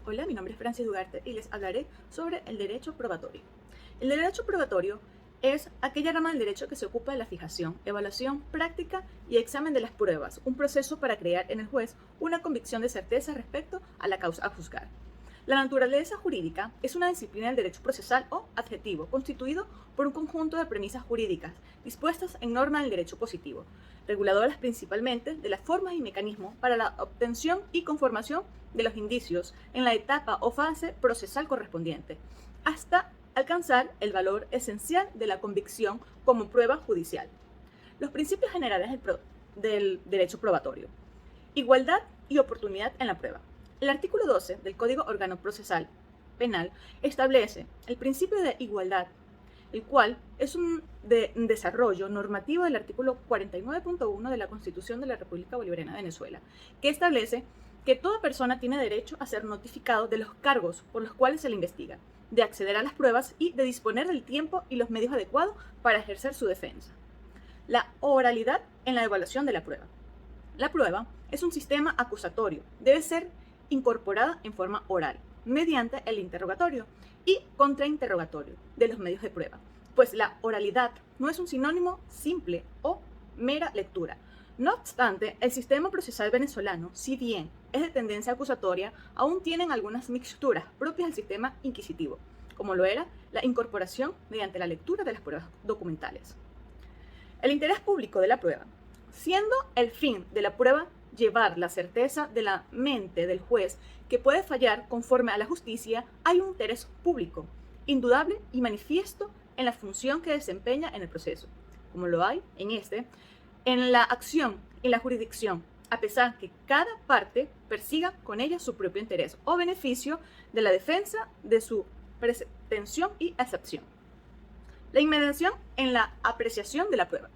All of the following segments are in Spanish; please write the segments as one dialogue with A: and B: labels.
A: Hola, mi nombre es Francis Ugarte y les hablaré sobre el derecho probatorio. El derecho probatorio es aquella rama del derecho que se ocupa de la fijación, evaluación, práctica y examen de las pruebas, un proceso para crear en el juez una convicción de certeza respecto a la causa a juzgar. La naturaleza jurídica es una disciplina del derecho procesal o adjetivo, constituido por un conjunto de premisas jurídicas dispuestas en norma del derecho positivo, reguladoras principalmente de las formas y mecanismos para la obtención y conformación de los indicios en la etapa o fase procesal correspondiente, hasta alcanzar el valor esencial de la convicción como prueba judicial. Los principios generales del derecho probatorio. Igualdad y oportunidad en la prueba. El artículo 12 del Código Orgánico Procesal Penal establece el principio de igualdad, el cual es un desarrollo normativo del artículo 49.1 de la Constitución de la República Bolivariana de Venezuela, que establece que toda persona tiene derecho a ser notificado de los cargos por los cuales se le investiga, de acceder a las pruebas y de disponer del tiempo y los medios adecuados para ejercer su defensa. La oralidad en la evaluación de la prueba. La prueba es un sistema acusatorio, debe ser incorporada en forma oral, mediante el interrogatorio y contrainterrogatorio de los medios de prueba, pues la oralidad no es un sinónimo simple o mera lectura. No obstante, el sistema procesal venezolano, si bien es de tendencia acusatoria, aún tienen algunas mixturas propias del sistema inquisitivo, como lo era la incorporación mediante la lectura de las pruebas documentales. El interés público de la prueba. Siendo el fin de la prueba llevar la certeza de la mente del juez que puede fallar conforme a la justicia, hay un interés público, indudable y manifiesto en la función que desempeña en el proceso, como lo hay en la acción y la jurisdicción, a pesar que cada parte persiga con ella su propio interés o beneficio de la defensa de su pretensión y acepción. La inmediación en la apreciación de la prueba.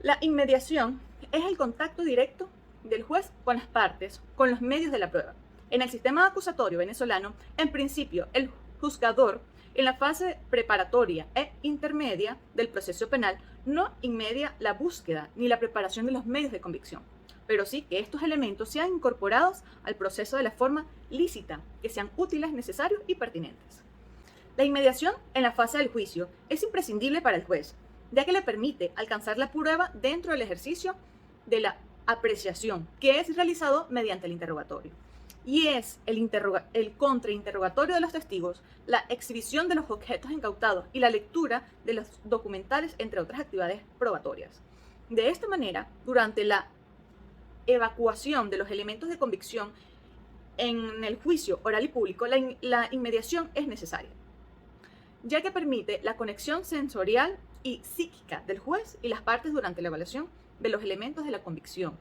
A: La inmediación es el contacto directo del juez con las partes, con los medios de la prueba. En el sistema acusatorio venezolano, en principio, el juzgador, en la fase preparatoria e intermedia del proceso penal, no inmedia la búsqueda ni la preparación de los medios de convicción, pero sí que estos elementos sean incorporados al proceso de la forma lícita, que sean útiles, necesarios y pertinentes. La inmediación en la fase del juicio es imprescindible para el juez, ya que le permite alcanzar la prueba dentro del ejercicio de la apreciación, que es realizado mediante el interrogatorio. Y es el contrainterrogatorio de los testigos, la exhibición de los objetos incautados y la lectura de los documentales, entre otras actividades probatorias. De esta manera, durante la evacuación de los elementos de convicción en el juicio oral y público, la inmediación es necesaria, ya que permite la conexión sensorial y psíquica del juez y las partes durante la evaluación de los elementos de la convicción.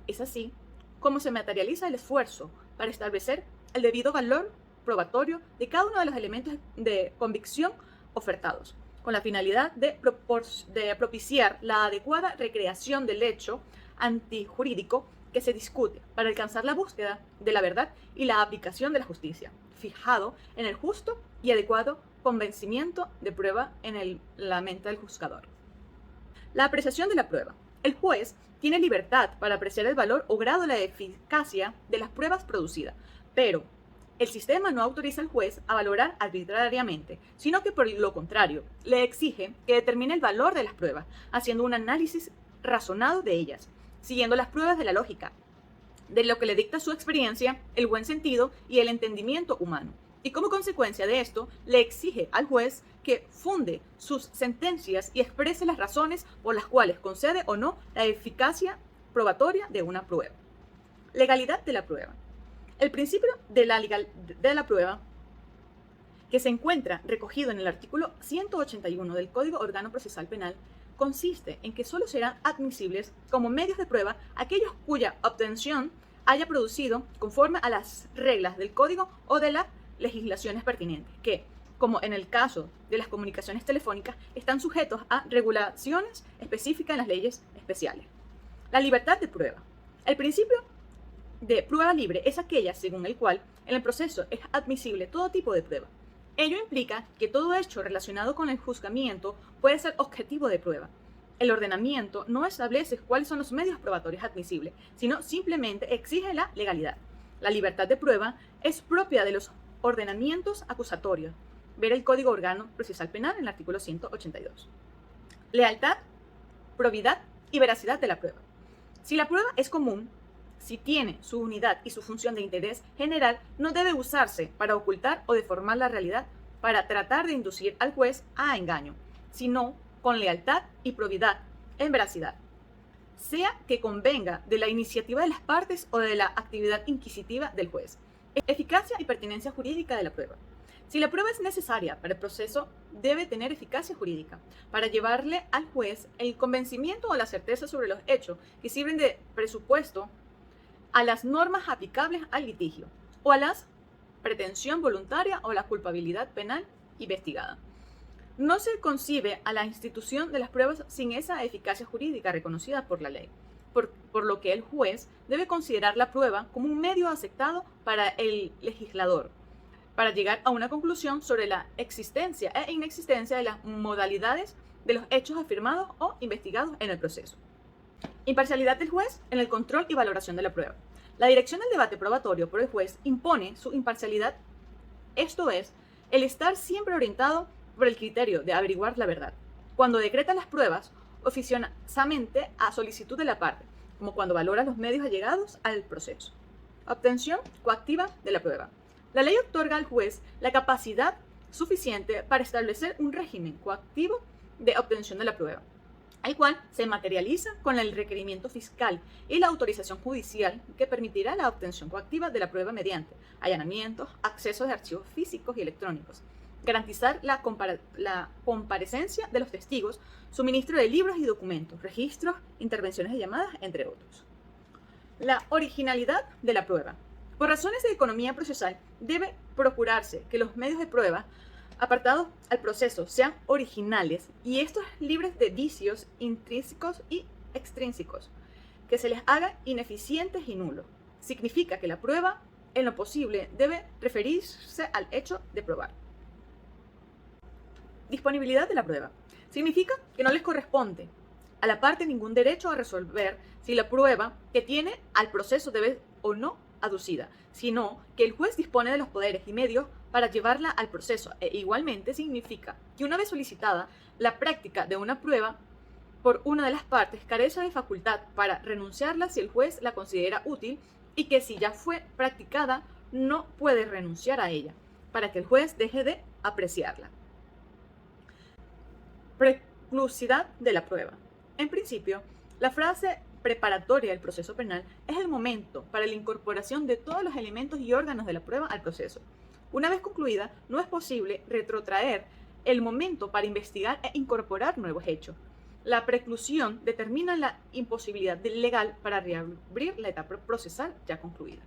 A: Es así como se materializa el esfuerzo para establecer el debido valor probatorio de cada uno de los elementos de convicción ofertados, con la finalidad de propiciar la adecuada recreación del hecho antijurídico que se discute para alcanzar la búsqueda de la verdad y la aplicación de la justicia, fijado en el justo y adecuado convencimiento de prueba en la mente del juzgador. La apreciación de la prueba. El juez tiene libertad para apreciar el valor o grado de la eficacia de las pruebas producidas, pero el sistema no autoriza al juez a valorar arbitrariamente, sino que por lo contrario, le exige que determine el valor de las pruebas, haciendo un análisis razonado de ellas, siguiendo las pruebas de la lógica, de lo que le dicta su experiencia, el buen sentido y el entendimiento humano. Y como consecuencia de esto, le exige al juez que funde sus sentencias y exprese las razones por las cuales concede o no la eficacia probatoria de una prueba. Legalidad de la prueba. El principio de la prueba, que se encuentra recogido en el artículo 181 del Código Orgánico Procesal Penal, consiste en que solo serán admisibles como medios de prueba aquellos cuya obtención haya producido conforme a las reglas del Código o de las legislaciones pertinentes, que, como en el caso de las comunicaciones telefónicas, están sujetos a regulaciones específicas en las leyes especiales. La libertad de prueba. El principio de prueba libre es aquella según el cual en el proceso es admisible todo tipo de prueba. Ello implica que todo hecho relacionado con el juzgamiento puede ser objetivo de prueba. El ordenamiento no establece cuáles son los medios probatorios admisibles, sino simplemente exige la legalidad. La libertad de prueba es propia de los ordenamientos acusatorios. Ver el Código Órgano Procesal Penal en el artículo 182. Lealtad, probidad y veracidad de la prueba. Si la prueba es común, si tiene su unidad y su función de interés general, no debe usarse para ocultar o deformar la realidad para tratar de inducir al juez a engaño, sino con lealtad y probidad en veracidad, sea que convenga de la iniciativa de las partes o de la actividad inquisitiva del juez. Eficacia y pertinencia jurídica de la prueba. Si la prueba es necesaria para el proceso, debe tener eficacia jurídica para llevarle al juez el convencimiento o la certeza sobre los hechos que sirven de presupuesto a las normas aplicables al litigio o a la pretensión voluntaria o la culpabilidad penal investigada. No se concibe a la institución de las pruebas sin esa eficacia jurídica reconocida por la ley, por lo que el juez debe considerar la prueba como un medio aceptado para el legislador para llegar a una conclusión sobre la existencia e inexistencia de las modalidades de los hechos afirmados o investigados en el proceso. Imparcialidad del juez en el control y valoración de la prueba. La dirección del debate probatorio por el juez impone su imparcialidad, esto es, el estar siempre orientado por el criterio de averiguar la verdad, cuando decreta las pruebas oficiosamente a solicitud de la parte, como cuando valora los medios allegados al proceso. Obtención coactiva de la prueba. La ley otorga al juez la capacidad suficiente para establecer un régimen coactivo de obtención de la prueba, el cual se materializa con el requerimiento fiscal y la autorización judicial que permitirá la obtención coactiva de la prueba mediante allanamientos, accesos de archivos físicos y electrónicos, garantizar la comparecencia de los testigos, suministro de libros y documentos, registros, intervenciones de llamadas, entre otros. La originalidad de la prueba. Por razones de economía procesal, debe procurarse que los medios de prueba apartados al proceso sean originales y estos libres de vicios intrínsecos y extrínsecos, que se les haga ineficientes y nulos. Significa que la prueba, en lo posible, debe referirse al hecho de probar. Disponibilidad de la prueba. Significa que no les corresponde a la parte ningún derecho a resolver si la prueba que tiene al proceso debe o no aducida, sino que el juez dispone de los poderes y medios para llevarla al proceso. Igualmente significa que una vez solicitada, la práctica de una prueba por una de las partes carece de facultad para renunciarla si el juez la considera útil y que si ya fue practicada no puede renunciar a ella, para que el juez deje de apreciarla. Preclusidad de la prueba. En principio, la frase preparatoria del proceso penal es el momento para la incorporación de todos los elementos y órganos de la prueba al proceso. Una vez concluida, no es posible retrotraer el momento para investigar e incorporar nuevos hechos. La preclusión determina la imposibilidad legal para reabrir la etapa procesal ya concluida.